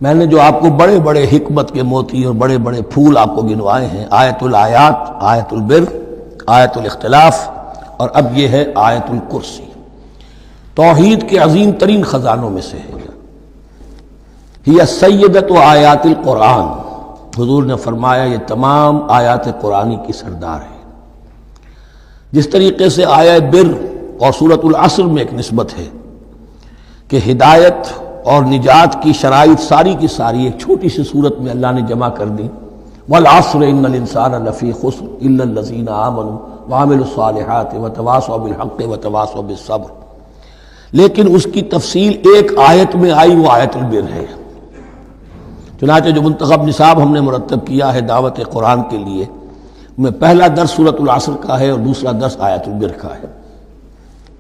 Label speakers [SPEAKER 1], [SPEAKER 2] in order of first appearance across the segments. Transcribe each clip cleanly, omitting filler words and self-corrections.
[SPEAKER 1] میں نے جو آپ کو بڑے بڑے حکمت کے موتی اور بڑے بڑے پھول آپ کو گنوائے ہیں، آیت الآیات، آیت البر، آیت الاختلاف، اور اب یہ ہے آیت الکرسی، توحید کے عظیم ترین خزانوں میں سے ہے۔ یہ سیدۃ آیات القرآن، حضور نے فرمایا یہ تمام آیات قرآنی کی سردار ہے۔ جس طریقے سے آیت بر اور سورۃ العصر میں ایک نسبت ہے کہ ہدایت اور نجات کی شرائط ساری کی ساری ایک چھوٹی سی صورت میں اللہ نے جمع کر دی، والعصر ان الانسان لفی خسر الا الذین آمنوا وعملوا الصالحات وتواصوا بالحق وتواصوا بالصبر، لیکن اس کی تفصیل ایک آیت میں آئی، وہ آیت البر ہے۔ چنانچہ جو منتخب نصاب ہم نے مرتب کیا ہے دعوت قرآن کے لیے، میں پہلا درس سورۃ العصر کا ہے اور دوسرا درس آیت البر کا ہے۔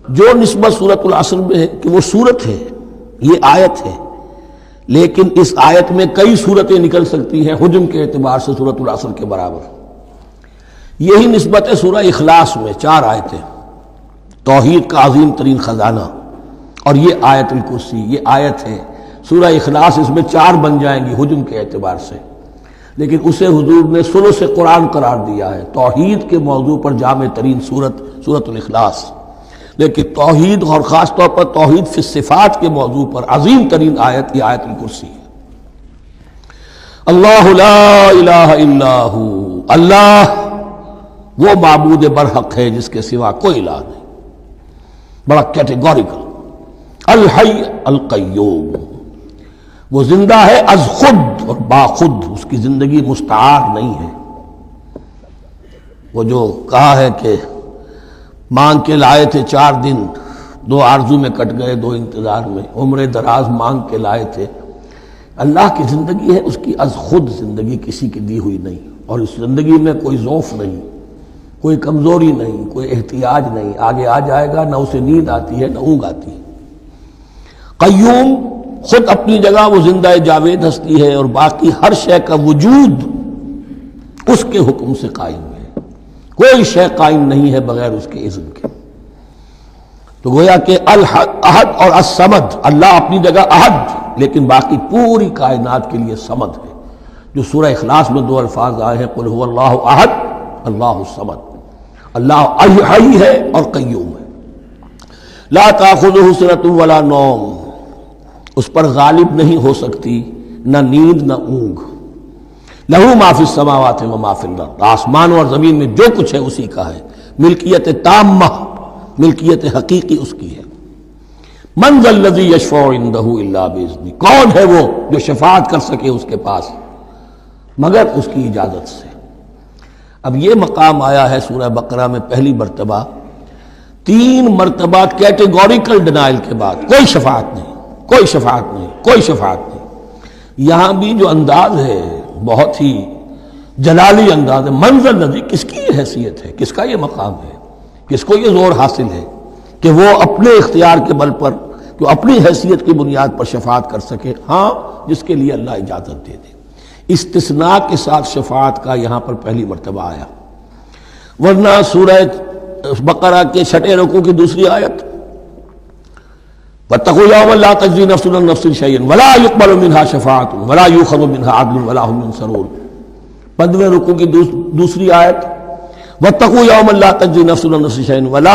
[SPEAKER 1] جو نسبت سورۃ العصر میں ہے کہ وہ سورت ہے، یہ آیت ہے، لیکن اس آیت میں کئی صورتیں نکل سکتی ہیں حجم کے اعتبار سے سورۃ العصر کے برابر۔ یہی نسبت ہے سورہ اخلاص میں، 4 آیتیں، توحید کا عظیم ترین خزانہ، اور یہ آیت الکرسی، یہ آیت ہے سورہ اخلاص، اس میں 4 بن جائیں گی حجم کے اعتبار سے، لیکن اسے حضور نے ثلث قرآن قرار دیا ہے۔ توحید کے موضوع پر جامع ترین سورۃ الاخلاص، لیکن توحید اور خاص طور پر توحید فی الصفات کے موضوع پر عظیم ترین آیت یہ آیت الکرسی ہے۔ اللہ لا الہ الا ہو، اللہ وہ معبود برحق ہے جس کے سوا کوئی الہ نہیں، بڑا کیٹیگوریکل۔ الحی القیوم، وہ زندہ ہے از خود اور باخود، اس کی زندگی مستعار نہیں ہے۔ وہ جو کہا ہے کہ مانگ کے لائے تھے 4 دن، 2 آرزو میں کٹ گئے، 2 انتظار میں، عمر دراز مانگ کے لائے تھے۔ اللہ کی زندگی ہے، اس کی از خود زندگی کسی کی دی ہوئی نہیں، اور اس زندگی میں کوئی ضعف نہیں، کوئی کمزوری نہیں، کوئی احتیاج نہیں، آگے آ جائے گا، نہ اسے نیند آتی ہے نہ اونگ آتی ہے۔ قیوم، خود اپنی جگہ وہ زندہ جاوید ہستی ہے، اور باقی ہر شے کا وجود اس کے حکم سے قائم ہے، کوئی شے قائم نہیں ہے بغیر اس کے اذن کے۔ تو گویا کہ احد اور الصمد، اللہ اپنی جگہ احد، لیکن باقی پوری کائنات کے لیے صمد ہے، جو سورہ اخلاص میں 2 الفاظ آئے ہیں، قل هو اللہ احد اللہ الصمد۔ اللہ حی ہے اور قیوم ہے، لا تأخذہ سنۃ ولا نوم، اس پر غالب نہیں ہو سکتی نہ نیند نہ اونگ۔ لہو ما فی السماوات و ما فی الارض، آسمان اور زمین میں جو کچھ ہے اسی کا ہے، ملکیت تامہ، ملکیت حقیقی اس کی ہے۔ من ذا الذی یشفع عندہ الا باذنہ، کون ہے وہ جو شفاعت کر سکے اس کے پاس مگر اس کی اجازت سے۔ اب یہ مقام آیا ہے سورہ بقرہ میں پہلی مرتبہ، 3 مرتبہ کیٹیگوریکل ڈینائل کے بعد، کوئی شفاعت نہیں، کوئی شفاعت نہیں، کوئی شفاعت نہیں۔ یہاں بھی جو انداز ہے بہت ہی جلالی انداز ہے، منظر نظی، کس کی یہ حیثیت ہے، کس کا یہ مقام ہے، کس کو یہ زور حاصل ہے کہ وہ اپنے اختیار کے بل پر، جو اپنی حیثیت کی بنیاد پر شفاعت کر سکے؟ ہاں، جس کے لیے اللہ اجازت دے دے۔ استثناء کے ساتھ شفاعت کا یہاں پر پہلی مرتبہ آیا، ورنہ سورہ بقرہ کے 6 رکوع کی دوسری آیت، واتقوا یوما لا تجزی نفس عن نفس شیئا ولا یقبل منها شفاعة ولا یؤخذ منها عدل ولا هم ينصرون۔ 15 رکوع کی دوسری آیت، واتقوا یوما لا تجزی نفس عن نفس شیئا ولا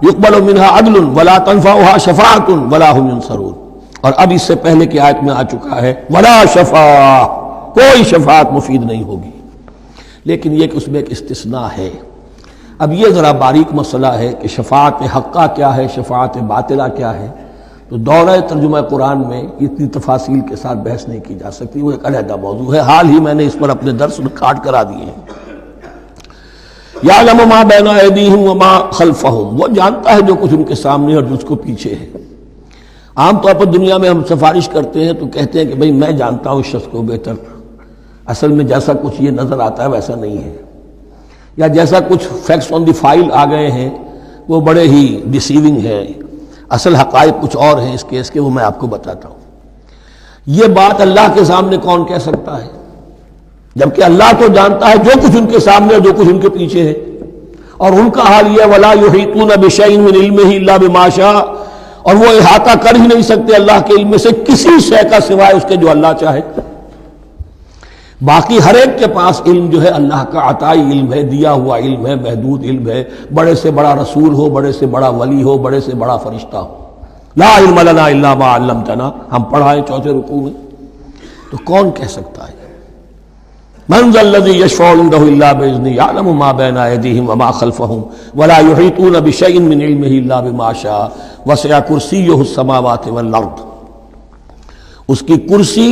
[SPEAKER 1] یقبل منها عدل ولا تنفعها شفاعة ولا هم ينصرون۔ اور اب اس سے پہلے کی آیت میں آ چکا ہے ولا شفاعة، کوئی شفاعت مفید نہیں ہوگی، لیکن یہ کہ اس میں ایک استثناء ہے۔ اب یہ ذرا باریک مسئلہ ہے کہ شفاعت حقہ کیا ہے، شفاعت باطلہ کیا ہے، تو دورہ ترجمہ قرآن میں اتنی تفاصیل کے ساتھ بحث نہیں کی جا سکتی، وہ ایک علیحدہ موضوع ہے۔ حال ہی میں نے اس پر اپنے درس ریکارڈ کرا دیے ہیں۔ یعلم ما بین ایدیہم وما خلفہم، وہ جانتا ہے جو کچھ ان کے سامنے اور جو اس کو پیچھے ہے۔ عام طور پر دنیا میں ہم سفارش کرتے ہیں تو کہتے ہیں کہ بھئی میں جانتا ہوں اس شخص کو بہتر، اصل میں جیسا کچھ یہ نظر آتا ہے ویسا نہیں ہے، یا جیسا کچھ فیکٹس آن دی فائل آ گئے ہیں وہ بڑے ہی ڈیسیونگ ہیں، اصل حقائق کچھ اور ہیں اس کیس کے، وہ میں آپ کو بتاتا ہوں۔ یہ بات اللہ کے سامنے کون کہہ سکتا ہے، جبکہ اللہ تو جانتا ہے جو کچھ ان کے سامنے اور جو کچھ ان کے پیچھے ہے، اور ان کا حال یہ ولا یحیطون بشیء من علمہ الا بما شاء، اور وہ احاطہ کر ہی نہیں سکتے اللہ کے علم سے کسی شے کا سوائے اس کے جو اللہ چاہے. باقی ہر ایک کے پاس علم جو ہے اللہ کا عطائی علم ہے، دیا ہوا علم ہے، محدود علم ہے. بڑے سے بڑا رسول ہو، بڑے سے بڑا ولی ہو، بڑے سے بڑا فرشتہ ہو. لا علم لنا الا ما علمتنا، ہم پڑھائیں چوتھے رکوع میں. تو کون کہہ سکتا ہے؟ من ذا الذی یشفع عنده الا باذنہ یعلم ما بین ایدیہم وما خلفہم ولا یحیطون بشیء من علمہ الا بما شاء وسع کرسیہ السماوات والارض. اس کی کرسی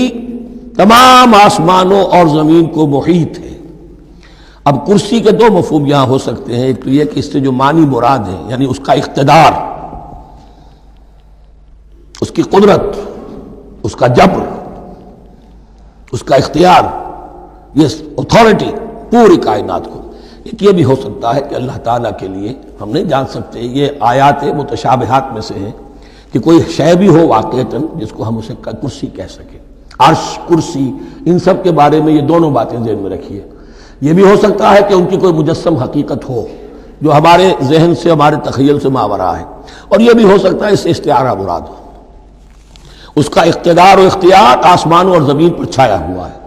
[SPEAKER 1] تمام آسمانوں اور زمین کو محیط ہے. اب کرسی کے دو مفہوم یہاں ہو سکتے ہیں. ایک تو یہ کہ اس سے جو معنی مراد ہے یعنی اس کا اقتدار، اس کی قدرت، اس کا جبر، اس کا اختیار، یہ اتھارٹی پوری کائنات کو. ایک یہ بھی ہو سکتا ہے کہ اللہ تعالیٰ کے لیے ہم نہیں جان سکتے، یہ آیات متشابہات میں سے ہیں کہ کوئی شے بھی ہو واقعتاً جس کو ہم اسے کرسی کہہ سکیں. عرش، کرسی، ان سب کے بارے میں یہ دونوں باتیں ذہن میں رکھیے. یہ بھی ہو سکتا ہے کہ ان کی کوئی مجسم حقیقت ہو جو ہمارے ذہن سے، ہمارے تخیل سے ماورا ہے. اور یہ بھی ہو سکتا ہے اس سے استعارہ مراد ہو. اس کا اقتدار و اختیار آسمانوں اور زمین پر چھایا ہوا ہے.